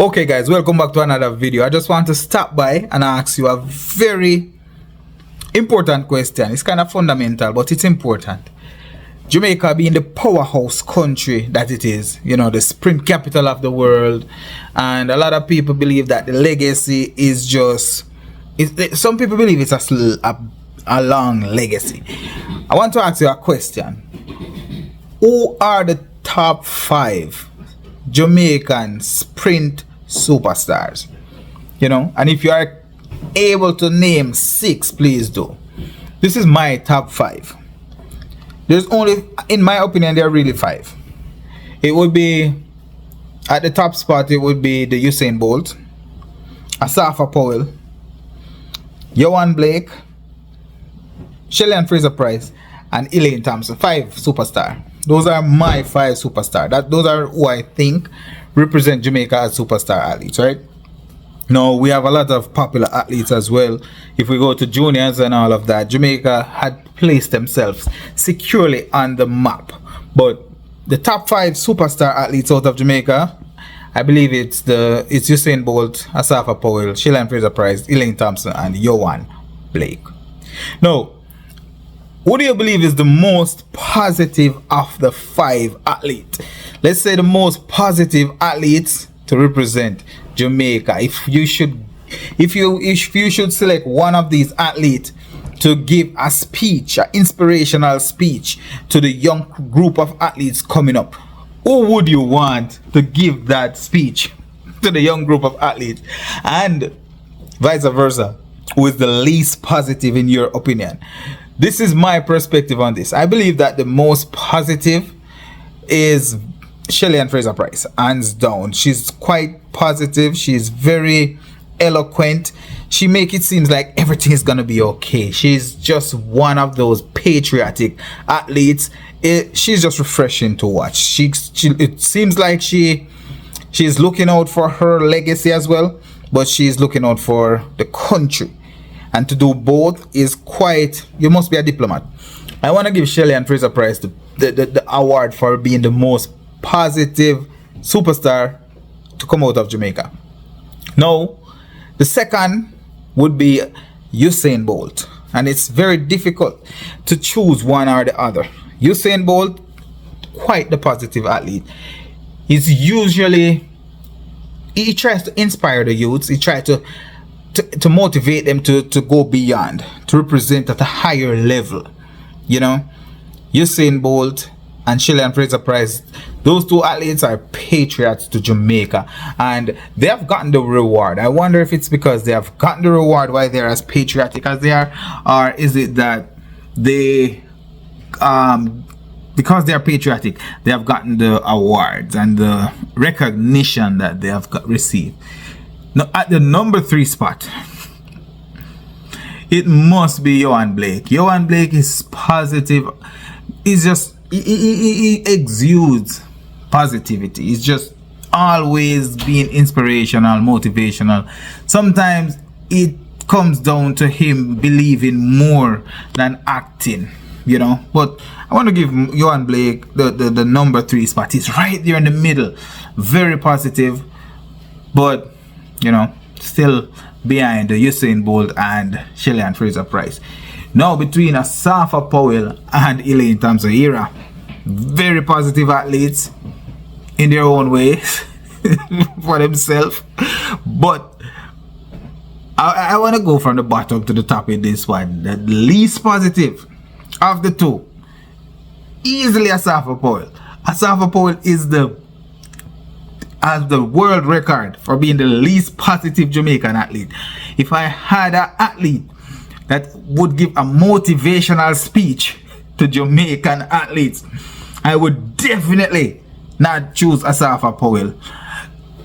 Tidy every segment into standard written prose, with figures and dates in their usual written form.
Okay guys, welcome back to another video. I just want to stop by and ask you a very important question. It's kind of fundamental, but it's important. Jamaica being the powerhouse country that it is, you know, the sprint capital of the world, and a lot of people believe that the legacy is just some people believe it's a long legacy. I want to ask you a question. Who are the top 5 Jamaican sprint superstars? You know, and if you are able to name 6, please do. This is my top 5. There's only, in my opinion, there are really 5. It would be, at the top spot, it would be the Usain Bolt, Asafa Powell, Yohan Blake, Shelly Fraser Price, and Elaine Thompson. 5 superstar. Those are my 5 superstar. Those are who I think represent Jamaica as superstar athletes, right? Now, we have a lot of popular athletes as well. If we go to juniors and all of that, Jamaica had placed themselves securely on the map. But the top 5 superstar athletes out of Jamaica, I believe it's Usain Bolt, Asafa Powell, Shelly Fraser Price, Elaine Thompson, and Yohan Blake. Now, who do you believe is the most positive of the 5 athletes? Let's say the most positive athletes to represent Jamaica. If you should select one of these athletes to give a speech, an inspirational speech to the young group of athletes coming up, who would you want to give that speech to the young group of athletes? And vice versa, who is the least positive in your opinion? This is my perspective on this. I believe that the most positive is Shelly Fraser Price, hands down. She's quite positive. She's very eloquent. She makes it seem like everything is gonna be okay. She's just one of those patriotic athletes. She's just refreshing to watch. It seems like she's looking out for her legacy as well, but she's looking out for the country. And to do both is quite, you must be a diplomat. I want to give Shelly Fraser Price the award for being the most positive superstar to come out of Jamaica. Now, the second would be Usain Bolt. And it's very difficult to choose one or the other. Usain Bolt, quite the positive athlete. He tries to inspire the youths. He tries to motivate them to go beyond, to represent at a higher level. You know, Usain Bolt and Shelly Fraser Price, those 2 athletes are patriots to Jamaica, and they have gotten the reward. I wonder if it's because they have gotten the reward why they're as patriotic as they are, or is it that they because they are patriotic, they have gotten the awards and the recognition that they have received. Now, at the number 3 spot, it must be Yohan Blake. Yohan Blake is positive. He's just, he exudes positivity. He's just always being inspirational, motivational. Sometimes it comes down to him believing more than acting, you know. But I want to give Yohan Blake the number 3 spot. He's right there in the middle. Very positive, but you know, still behind the Usain Bolt and Shelly Fraser Price. Now, between Asafa Powell and Elaine Thompson era, very positive athletes in their own ways for themselves. But I want to go from the bottom to the top in this one. The least positive of the 2, easily Asafa Powell. Asafa Powell has the world record for being the least positive Jamaican athlete. If I had an athlete that would give a motivational speech to Jamaican athletes, I would definitely not choose Asafa Powell.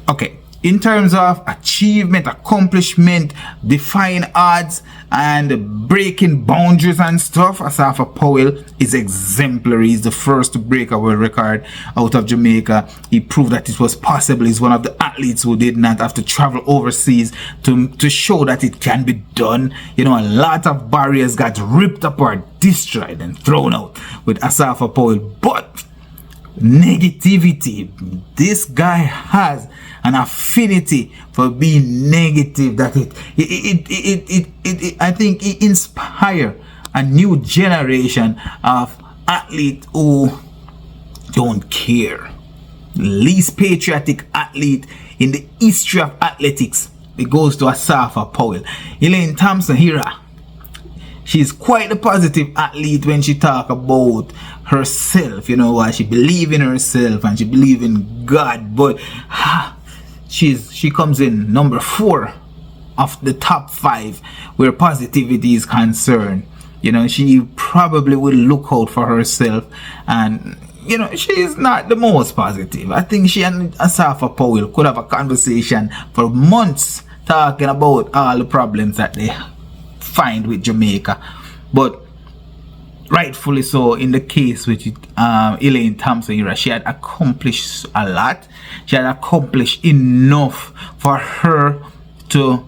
Okay, in terms of achievement, accomplishment, defying odds and breaking boundaries and stuff, Asafa Powell is exemplary. He's the first to break a world record out of Jamaica. He proved that it was possible. He's one of the athletes who did not have to travel overseas to show that it can be done. You know, a lot of barriers got ripped apart, destroyed and thrown out with Asafa Powell. But negativity this guy has, an affinity for being negative, that I think it inspire a new generation of athletes who don't care. Least patriotic athlete in the history of athletics, it goes to Asafa Powell. Elaine Thompson here, she's quite a positive athlete when she talk about herself, you know, why she believe in herself and she believe in God, but she comes in number 4 of the top 5 where positivity is concerned. You know, she probably will look out for herself, and you know, she is not the most positive. I think she and Asafa Powell could have a conversation for months talking about all the problems that they find with Jamaica. But rightfully so, in the case with Elaine Thompson, she had accomplished a lot. She had accomplished enough for her to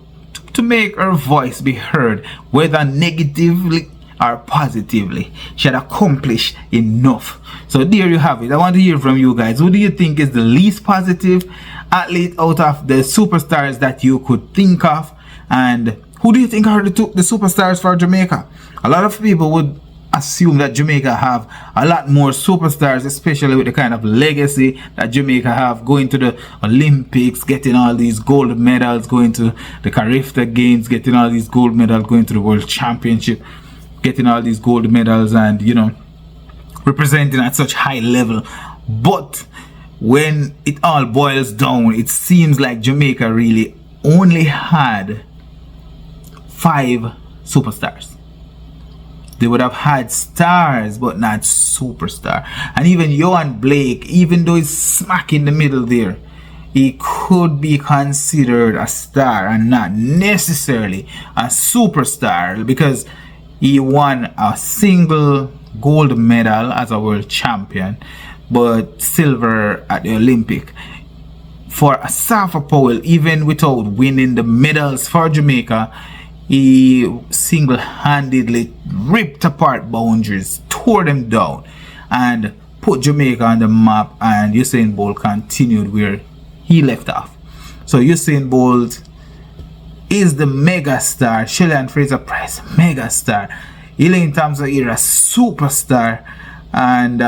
make her voice be heard, whether negatively or positively. She had accomplished enough. So there you have it. I want to hear from you guys. Who do you think is the least positive athlete out of the superstars that you could think of? And who do you think are the superstars for Jamaica? A lot of people would assume that Jamaica have a lot more superstars, especially with the kind of legacy that Jamaica have, going to the Olympics, getting all these gold medals, going to the Carifta Games, getting all these gold medals, going to the World Championship, getting all these gold medals, and you know, representing at such high level. But when it all boils down, it seems like Jamaica really only had 5 superstars. They would have had stars, but not superstar. And even Johan Blake, even though he's smack in the middle there, he could be considered a star and not necessarily a superstar, because he won a single gold medal as a world champion, but silver at the Olympic. For Asafa Powell, even without winning the medals for Jamaica, he single-handedly ripped apart boundaries, tore them down, and put Jamaica on the map, and Usain Bolt continued where he left off. So Usain Bolt is the mega star. Shelley Fraser Price, mega star. Elaine Thompson era, superstar. And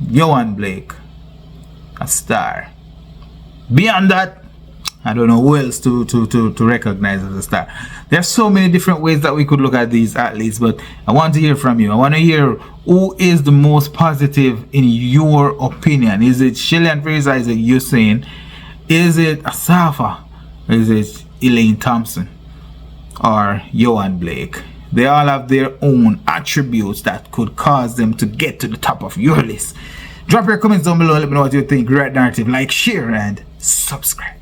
Johan Blake, a star. Beyond that, I don't know who else to recognize as a star. There are so many different ways that we could look at these athletes, but I want to hear from you. I want to hear who is the most positive in your opinion. Is it Shelley Fraser? Is it Usain? Is it Asafa? Is it Elaine Thompson or Johan Blake? They all have their own attributes that could cause them to get to the top of your list. Drop your comments down below. Let me know what you think. Right Narrative. Like, share, and subscribe.